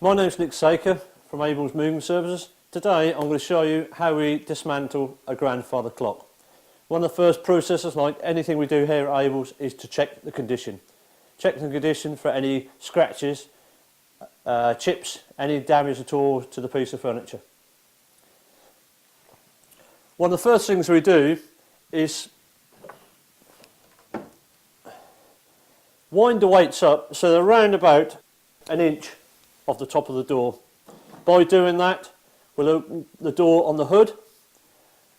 My name's Nick Saker from Abel's Moving Services. Today I'm going to show you how we dismantle a grandfather clock. One of the first processes, like anything we do here at Abel's, is to check the condition. Check the condition for any scratches, chips, any damage at all to the piece of furniture. One of the first things we do is wind the weights up so they're around about an inch off the top of the door. By doing that, we'll open the door on the hood,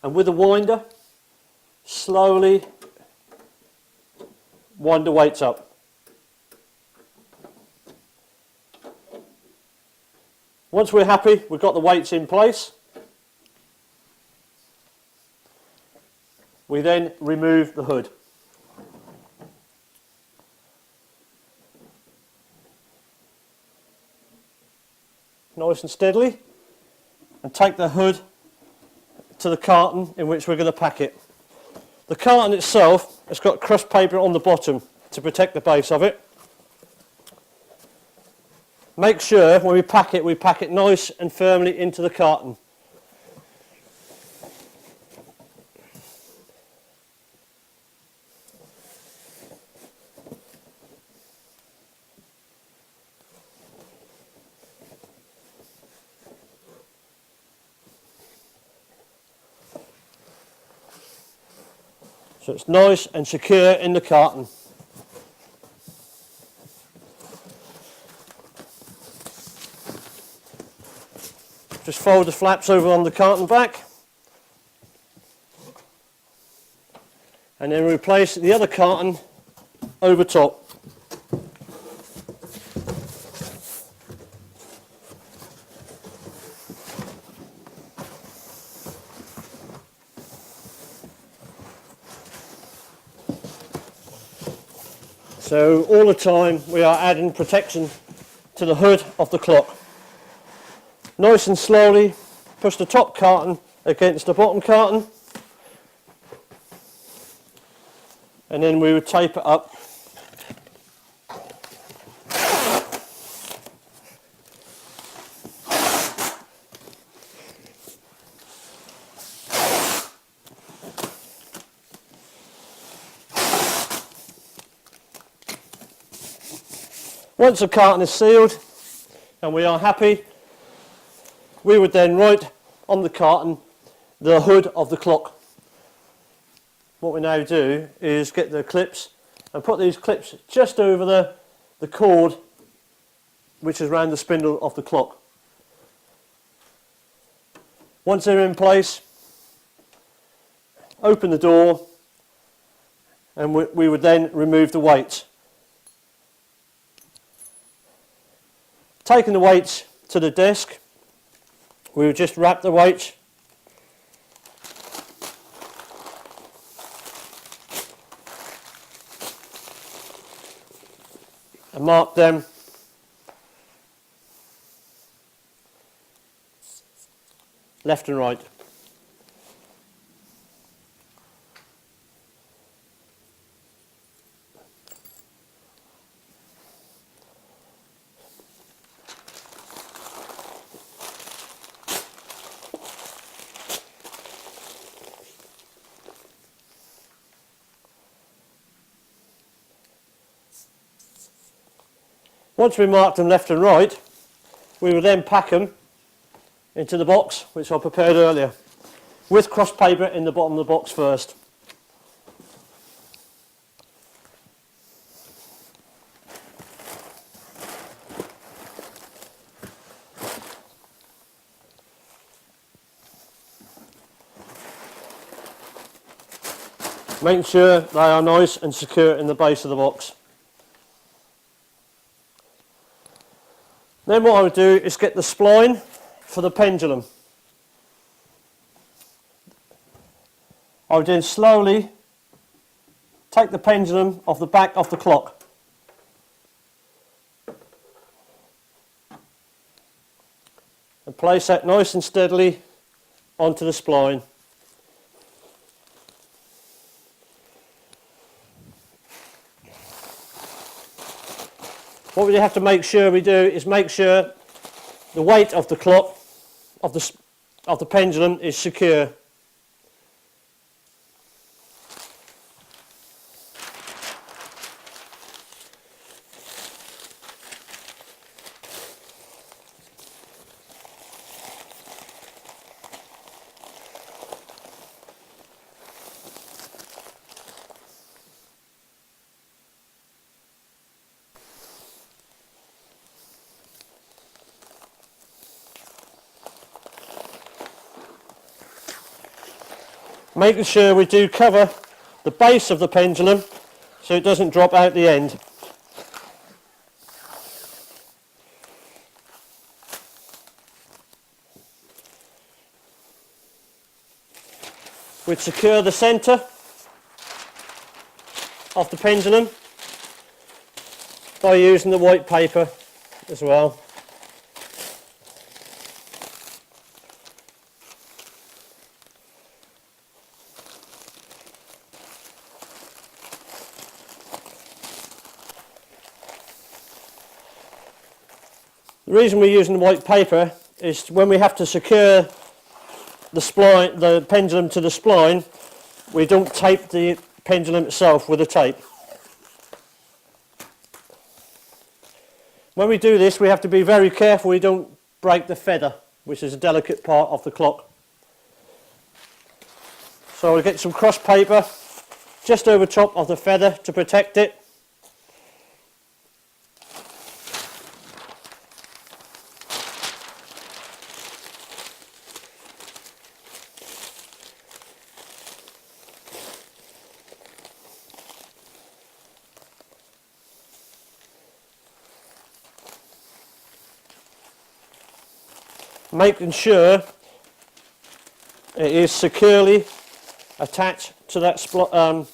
and with the winder, slowly wind the weights up. Once we're happy we've got the weights in place, we then remove the hood. Nice and steadily, and take the hood to the carton in which we're going to pack it. The carton itself has got crust paper on the bottom to protect the base of it. Make sure when we pack it nice and firmly into the carton. So it's nice and secure in the carton. Just fold the flaps over on the carton back, and then replace the other carton over top. So all the time we are adding protection to the hood of the clock. Nice and slowly push the top carton against the bottom carton, and then we would tape it up. Once the carton is sealed and we are happy, we would then write on the carton the hood of the clock. What we now do is get the clips and put these clips just over the cord which is around the spindle of the clock. Once they're in place, open the door, and we would then remove the weights. Taking the weights to the desk, we would just wrap the weights and mark them left and right. Once we marked them left and right, we will then pack them into the box which I prepared earlier, with cross paper in the bottom of the box first. Making sure they are nice and secure in the base of the box. Then what I would do is get the spline for the pendulum. I would then slowly take the pendulum off the back of the clock. And place that nice and steadily onto the spline. What we have to make sure we do is make sure the weight of the clock, of the pendulum, is secure. Making sure we do cover the base of the pendulum so it doesn't drop out the end. We'd secure the centre of the pendulum by using the white paper as well. The reason we're using the white paper is when we have to secure the pendulum to the spline, we don't tape the pendulum itself with a tape. When we do this, we have to be very careful we don't break the feather, which is a delicate part of the clock. So we'll get some cross paper just over top of the feather to protect it. Making sure it is securely attached to that spline.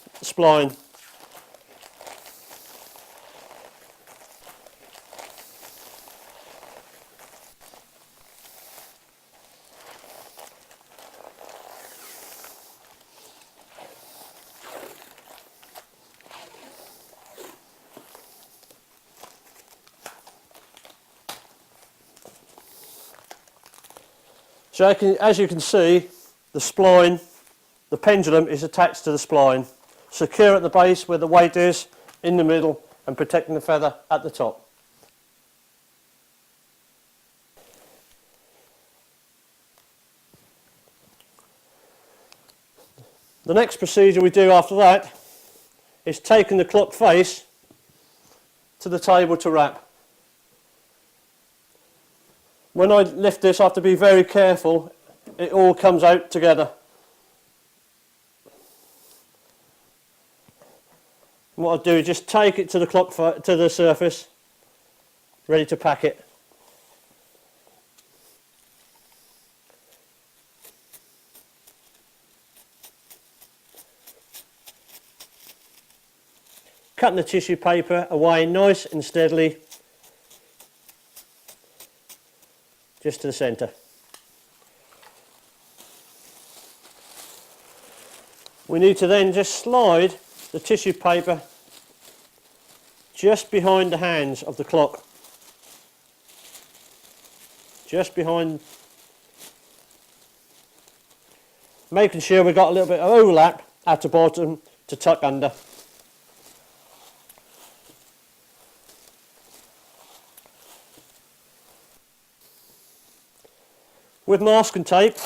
So as you can see, the pendulum is attached to the spline, secure at the base where the weight is, in the middle, and protecting the feather at the top. The next procedure we do after that is taking the clock face to the table to wrap. When I lift this, I have to be very careful, it all comes out together. And what I do is just take it to the surface, ready to pack it. Cutting the tissue paper away nice and steadily, just to the centre. We need to then just slide the tissue paper just behind the hands of the clock. Just behind, making sure we've got a little bit of overlap at the bottom to tuck under. With masking tape,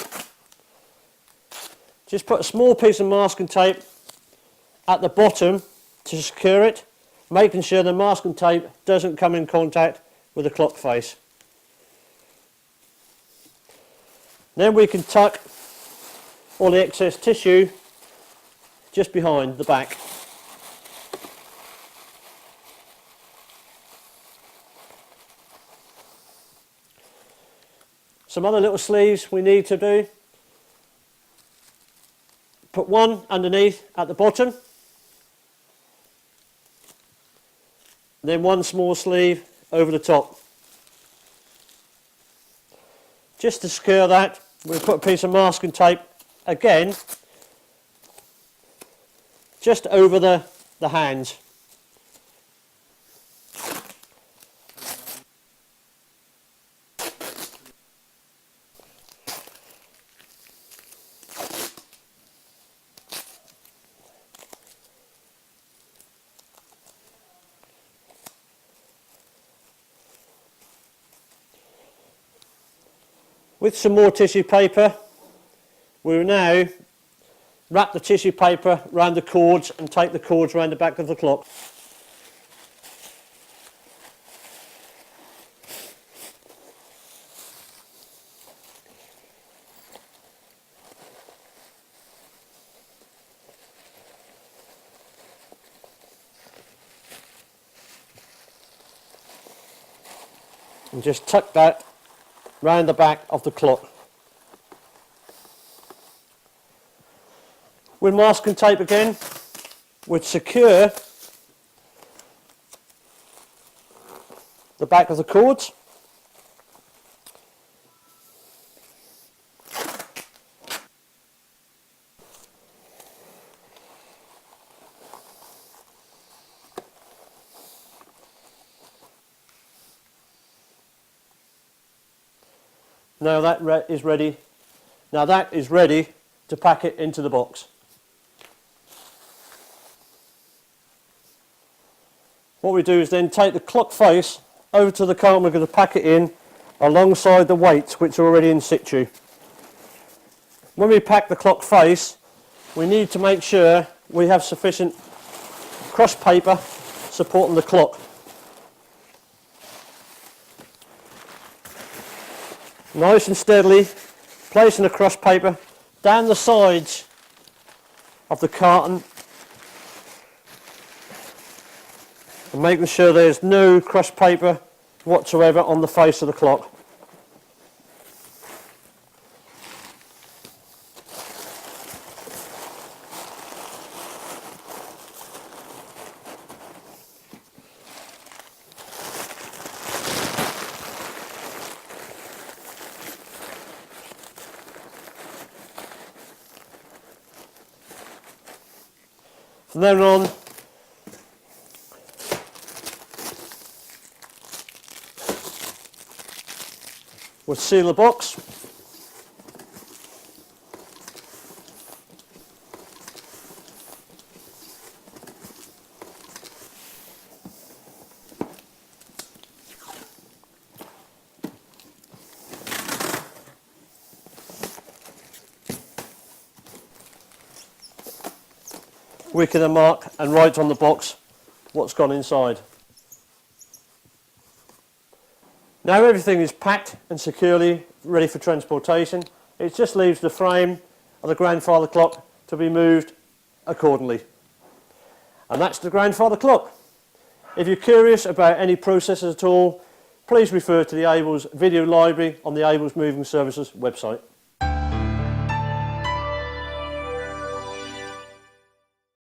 just put a small piece of masking tape at the bottom to secure it, making sure the masking tape doesn't come in contact with the clock face. Then we can tuck all the excess tissue just behind the back. Some other little sleeves we need to do. Put one underneath at the bottom, then one small sleeve over the top. Just to secure that, we'll put a piece of masking tape again just over the hands. With some more tissue paper, we will now wrap the tissue paper around the cords and take the cords around the back of the clock. And just tuck that round the back of the clock. With masking tape again, we'd secure the back of the cords. Now that is ready. Now that is ready to pack it into the box. What we do is then take the clock face over to the carton. We're going to pack it in alongside the weights which are already in situ. When we pack the clock face, we need to make sure we have sufficient cross paper supporting the clock. Nice and steadily placing the cross paper down the sides of the carton and making sure there's no cross paper whatsoever on the face of the clock. From then on, we'll seal the box. We can then mark and write on the box what's gone inside. Now everything is packed and securely ready for transportation. It just leaves the frame of the grandfather clock to be moved accordingly. And that's the grandfather clock. If you're curious about any processes at all, please refer to the Abels video library on the Abels Moving Services website.